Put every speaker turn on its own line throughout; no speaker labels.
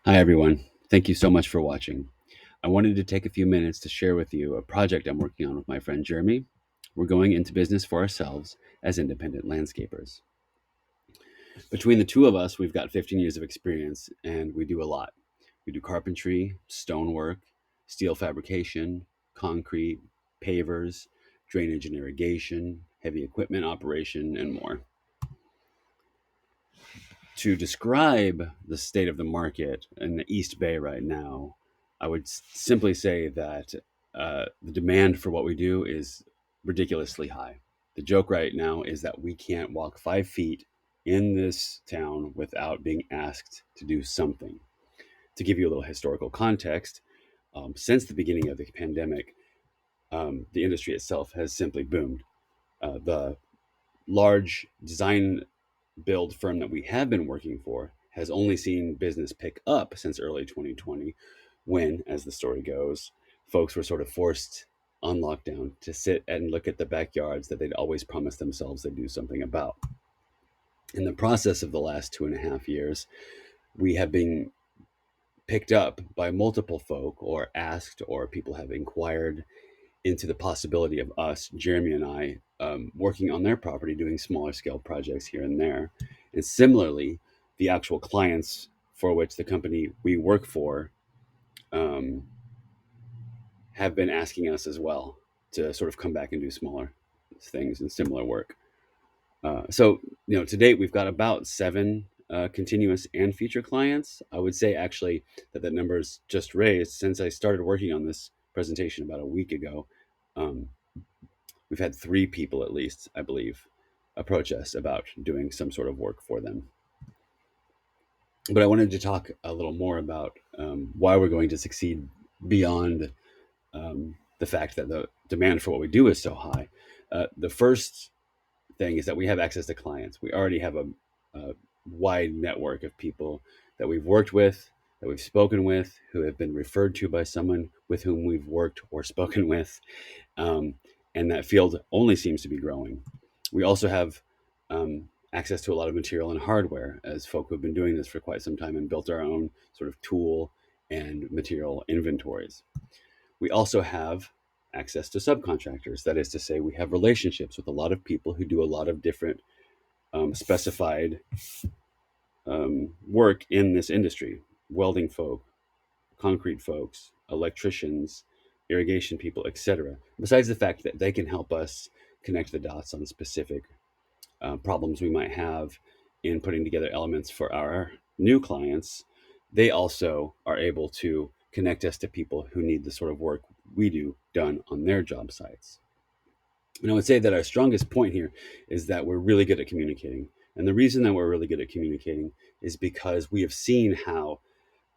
Hi, everyone. Thank you so much for watching. I wanted to take a few minutes to share with you a project I'm working on with my friend Jeremy. We're going into business for ourselves as independent landscapers. Between the two of us, we've got 15 years of experience and we do a lot. We do carpentry, stonework, steel fabrication, concrete, pavers, drainage and irrigation, heavy equipment operation, and more. To describe the state of the market in the East Bay right now, I would simply say that the demand for what we do is ridiculously high. The joke right now is that we can't walk 5 feet in this town without being asked to do something. To give you a little historical context, since the beginning of the pandemic, the industry itself has simply boomed. The large design build firm that we have been working for has only seen business pick up since early 2020, when, as the story goes, folks were sort of forced on lockdown to sit and look at the backyards that they'd always promised themselves they'd do something about. In the process of the last 2.5 years, we have been picked up by multiple folk, or asked, or people have inquired into the possibility of us, Jeremy and I, working on their property, doing smaller scale projects here and there. And similarly, the actual clients for which the company we work for um, have been asking us as well to sort of come back and do smaller things and similar work. To date, we've got about seven continuous and future clients. I would say actually that the number's just raised since I started working on this presentation about a week ago. Um, we've had three people at least, I believe, approach us about doing some sort of work for them. But I wanted to talk a little more about why we're going to succeed beyond the fact that the demand for what we do is so high. The first thing is that we have access to clients. We already have a wide network of people that we've worked with, that we've spoken with, who have been referred to by someone with whom we've worked or spoken with. Um, and that field only seems to be growing. We also have access to a lot of material and hardware, as folk who've been doing this for quite some time and built our own sort of tool and material inventories. We also have access to subcontractors. That is to say, we have relationships with a lot of people who do a lot of different specified work in this industry: welding folk, concrete folks, electricians, irrigation people, etc. Besides the fact that they can help us connect the dots on specific problems we might have in putting together elements for our new clients, they also are able to connect us to people who need the sort of work we do done on their job sites. And I would say that our strongest point here is that we're really good at communicating. And the reason that we're really good at communicating is because we have seen how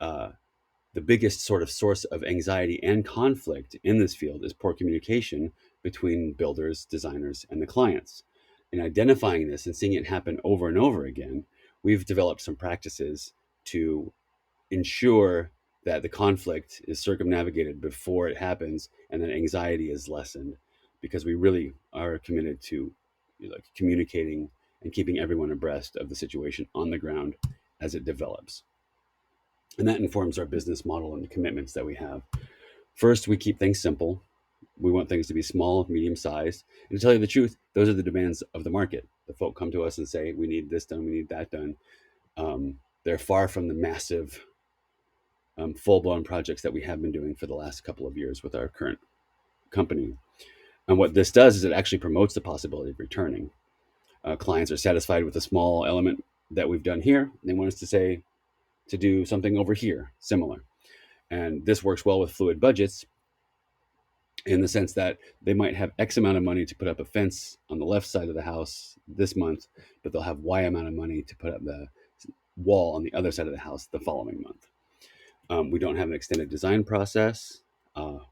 uh, the biggest sort of source of anxiety and conflict in this field is poor communication between builders, designers, and the clients. In identifying this and seeing it happen over and over again, we've developed some practices to ensure that the conflict is circumnavigated before it happens and that anxiety is lessened, because we really are committed to communicating and keeping everyone abreast of the situation on the ground as it develops. And that informs our business model and the commitments that we have. First, we keep things simple. We want things to be small, medium sized. And to tell you the truth, those are the demands of the market. The folk come to us and say, we need this done, we need that done. They're far from the massive, full blown projects that we have been doing for the last couple of years with our current company. And what this does is it actually promotes the possibility of returning. Clients are satisfied with a small element that we've done here. They want us to say to do something over here similar. And this works well with fluid budgets, in the sense that they might have X amount of money to put up a fence on the left side of the house this month, but they'll have Y amount of money to put up the wall on the other side of the house the following month. We don't have an extended design process.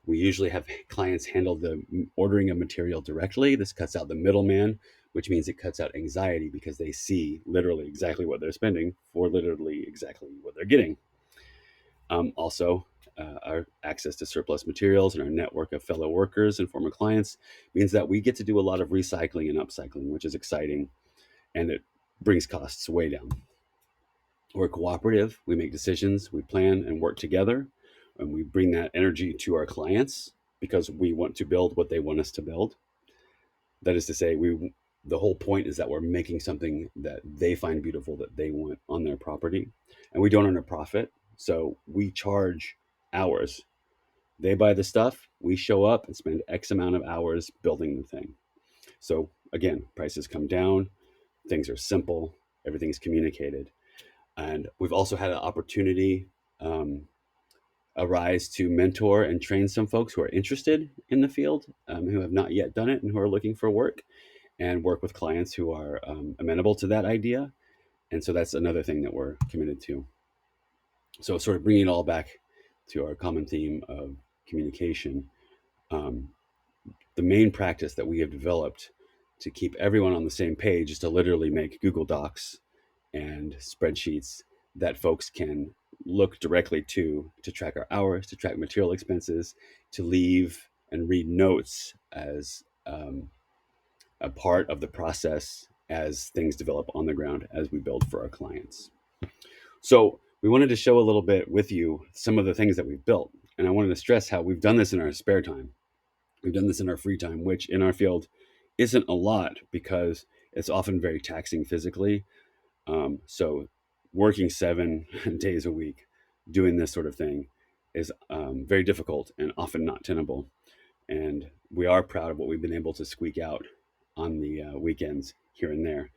We usually have clients handle the ordering of material directly. This cuts out the middleman, which means it cuts out anxiety, because they see literally exactly what they're spending for literally exactly what they're getting. Also, our access to surplus materials and our network of fellow workers and former clients means that we get to do a lot of recycling and upcycling, which is exciting, and it brings costs way down. We're cooperative. We make decisions, we plan and work together, and we bring that energy to our clients because we want to build what they want us to build. That is to say, the whole point is that we're making something that they find beautiful that they want on their property, and we don't earn a profit. So we charge hours. They buy the stuff, we show up and spend X amount of hours building the thing. So again, prices come down, things are simple, everything's communicated. And we've also had an opportunity um, arise to mentor and train some folks who are interested in the field, who have not yet done it and who are looking for work, and work with clients who are amenable to that idea. And so that's another thing that we're committed to. So, sort of bringing it all back to our common theme of communication, um, the main practice that we have developed to keep everyone on the same page is to literally make Google Docs and spreadsheets that folks can look directly to track our hours, to track material expenses, to leave and read notes as a part of the process as things develop on the ground as we build for our clients. So we wanted to show a little bit with you some of the things that we've built. And I wanted to stress how we've done this in our spare time. We've done this in our free time, which in our field isn't a lot because it's often very taxing physically. So working 7 days a week doing this sort of thing is very difficult and often not tenable. And we are proud of what we've been able to squeak out on the weekends here and there.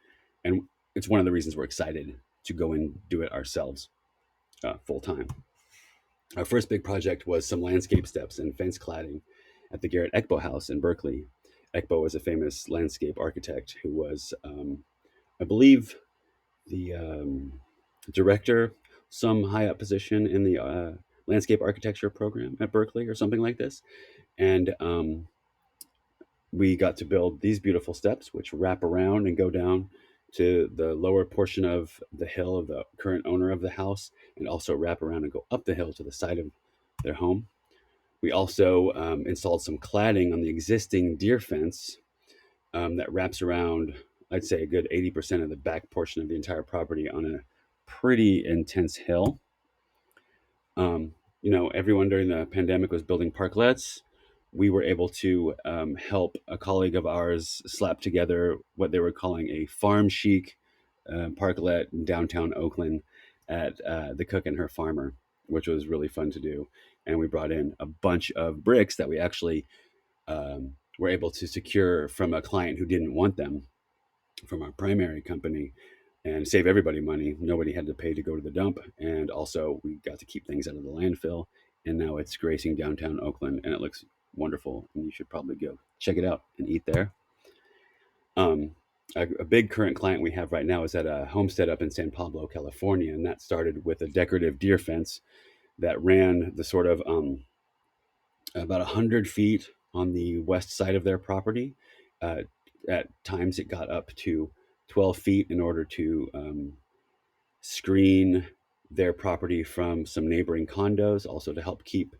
And it's one of the reasons we're excited to go and do it ourselves full time. Our first big project was some landscape steps and fence cladding at the Garrett Ekbo House in Berkeley. Ekbo was a famous landscape architect who was, I believe, the director, some high up position in the landscape architecture program at Berkeley or something like this. And we got to build these beautiful steps, which wrap around and go down to the lower portion of the hill of the current owner of the house, and also wrap around and go up the hill to the side of their home. We also installed some cladding on the existing deer fence that wraps around, I'd say, a good 80% of the back portion of the entire property on a pretty intense hill. Everyone during the pandemic was building parklets. We were able to help a colleague of ours slap together what they were calling a farm chic parklet in downtown Oakland at the Cook and Her Farmer, which was really fun to do. And we brought in a bunch of bricks that we actually were able to secure from a client who didn't want them from our primary company and save everybody money. Nobody had to pay to go to the dump. And also, we got to keep things out of the landfill. And now it's gracing downtown Oakland and it looks wonderful. And you should probably go check it out and eat there. Um, a big current client we have right now is at a homestead up in San Pablo, California. And that started with a decorative deer fence that ran the sort of about 100 feet on the west side of their property. Uh, at times, it got up to 12 feet in order to screen their property from some neighboring condos, also to help keep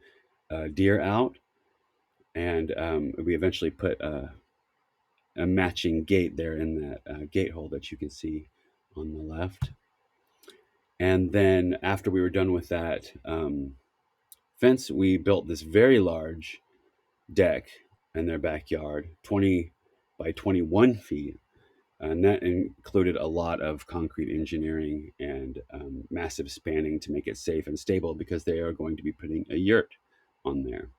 deer out. And we eventually put a matching gate there in that gate hole that you can see on the left. And then after we were done with that fence, we built this very large deck in their backyard, 20 by 21 feet. And that included a lot of concrete engineering and massive spanning to make it safe and stable because they are going to be putting a yurt on there.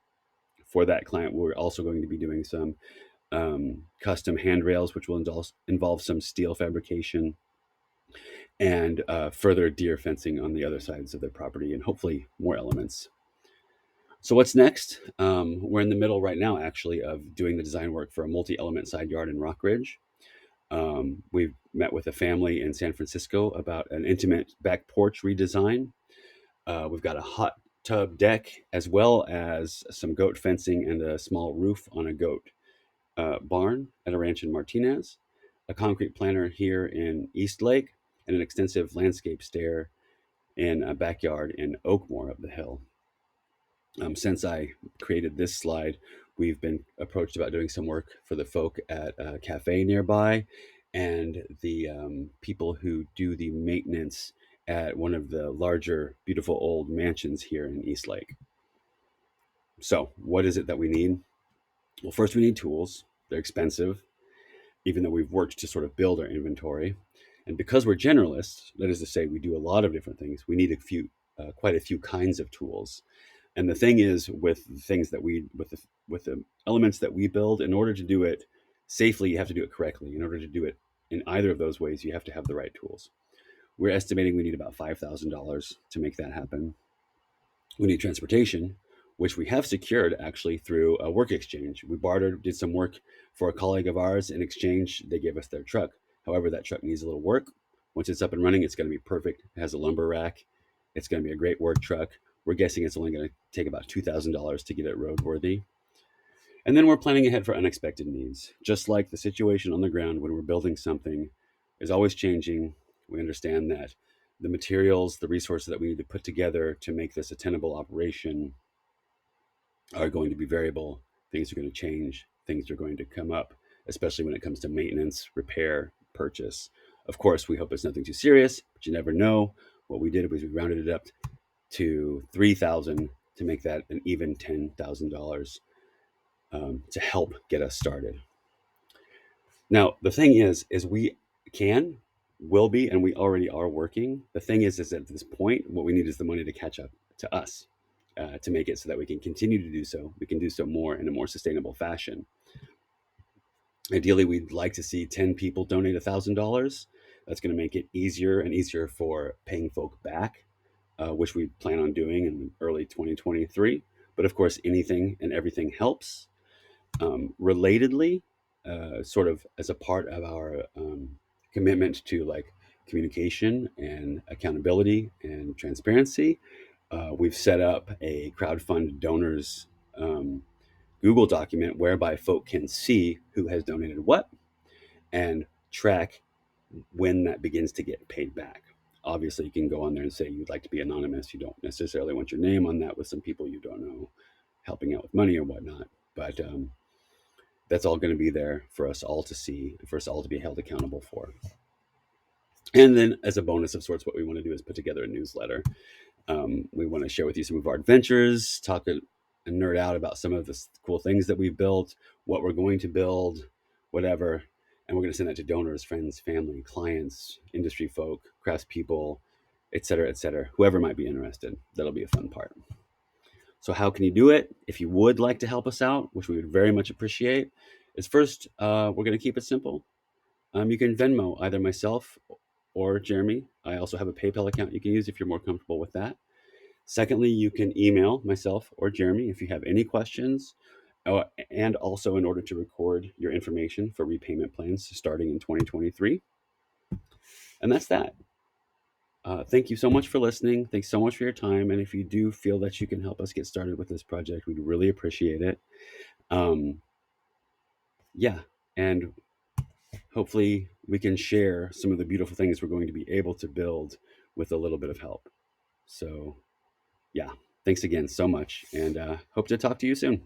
For that client, we're also going to be doing some custom handrails, which will involve some steel fabrication and further deer fencing on the other sides of their property and hopefully more elements. So what's next? We're in the middle right now, actually, of doing the design work for a multi-element side yard in Rockridge. We've met with a family in San Francisco about an intimate back porch redesign. We've got a hot tub deck, as well as some goat fencing and a small roof on a goat barn at a ranch in Martinez, a concrete planter here in East Lake, and an extensive landscape stair in a backyard in Oakmore up the hill. Since I created this slide, we've been approached about doing some work for the folk at a cafe nearby and the people who do the maintenance at one of the larger, beautiful old mansions here in Eastlake. So, what is it that we need? Well, first, we need tools. They're expensive, even though we've worked to sort of build our inventory. And because we're generalists, that is to say, we do a lot of different things, we need quite a few kinds of tools. And the thing is, with the things that we, with the elements that we build, in order to do it safely, you have to do it correctly. In order to do it in either of those ways, you have to have the right tools. We're estimating we need about $5,000 to make that happen. We need transportation, which we have secured actually through a work exchange. We bartered, did some work for a colleague of ours. In exchange, they gave us their truck. However, that truck needs a little work. Once it's up and running, it's going to be perfect. It has a lumber rack. It's going to be a great work truck. We're guessing it's only going to take about $2,000 to get it roadworthy. And then we're planning ahead for unexpected needs. Just like the situation on the ground when we're building something is always changing, we understand that the materials, the resources that we need to put together to make this a tenable operation are going to be variable. Things are going to change. Things are going to come up, especially when it comes to maintenance, repair, purchase. Of course, we hope it's nothing too serious, but you never know. What we did was we rounded it up to 3,000 to make that an even $10,000 to help get us started. Now, the thing is we can, will be, and we already are working. The thing is at this point, what we need is the money to catch up to us, to make it so that we can continue to do so. We can do so more in a more sustainable fashion. Ideally, we'd like to see 10 people donate $1,000. That's going to make it easier and easier for paying folk back, which we plan on doing in early 2023. But of course, anything and everything helps. Relatedly, sort of as a part of our commitment to like communication and accountability and transparency, we've set up a crowdfund donors Google document whereby folk can see who has donated what and track when that begins to get paid back. Obviously, you can go on there and say you'd like to be anonymous. You don't necessarily want your name on that with some people you don't know helping out with money or whatnot. But that's all going to be there for us all to see, for us all to be held accountable for. And then, as a bonus of sorts, what we want to do is put together a newsletter. We want to share with you some of our adventures, talk and nerd out about some of the cool things that we've built, what we're going to build, whatever. And we're going to send that to donors, friends, family, clients, industry folk, craftspeople, et cetera, whoever might be interested. That'll be a fun part. So how can you do it? If you would like to help us out, which we would very much appreciate, is first, we're going to keep it simple. You can Venmo either myself or Jeremy. I also have a PayPal account you can use if you're more comfortable with that. Secondly, you can email myself or Jeremy if you have any questions, and also in order to record your information for repayment plans starting in 2023. And that's that. Thank you so much for listening. Thanks so much for your time. And if you do feel that you can help us get started with this project, we'd really appreciate it. Yeah. And hopefully we can share some of the beautiful things we're going to be able to build with a little bit of help. So, yeah. Thanks again so much. And hope to talk to you soon.